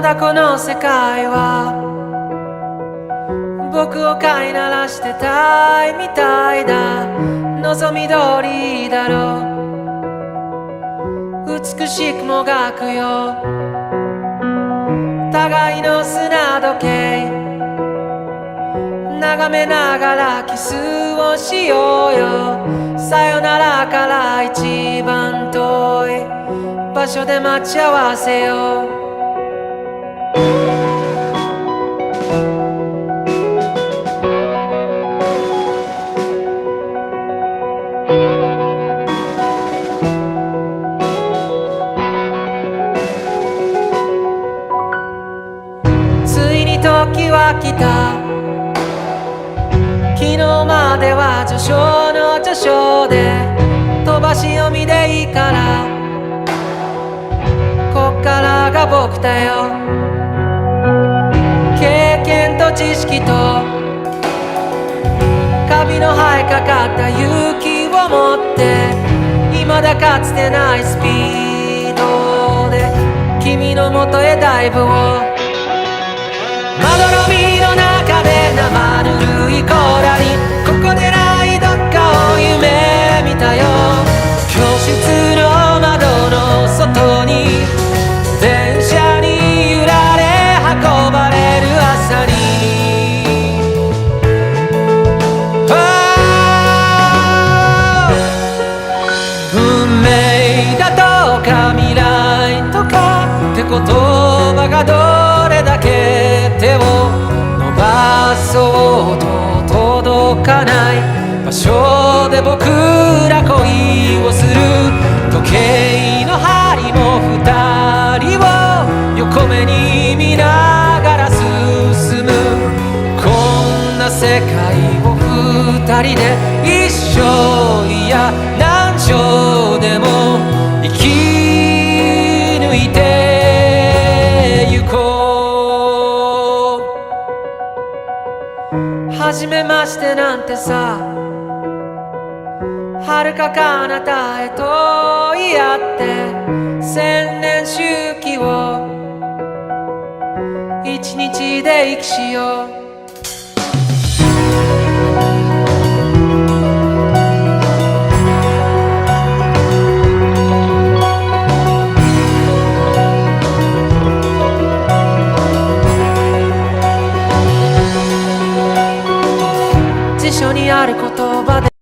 まだこの世界は僕を飼いならしてたいみたいだ。望み通りだろう、美しくもがくよ互いの砂時計、眺めながらキスをしようよ。さよならから一番遠い場所で待ち合わせよう。ついに時は来た。昨日までは序章の序章で飛ばし読みでいいから、こっからが僕だよ。経験と知識とカビの生えかかった勇気を持って、未だかつてないスピードで君の元へダイブを。まどろみの中で生ぬるいコーラに、ここでないどっかを夢見たよ。教室の窓の外に電車に揺られ運ばれる朝に、運命だとか未来とかって言葉がどれだけ手を伸ばそうと届かない場所で僕ら恋をする。時計の針も二人を横目に見ながら進む。こんな世界を二人で一生、いや何生でも生き抜いてゆこう。初めましてなんてさ、遥か彼方へと言い合って千年周期を一日で生きしよう。辞書にある言葉で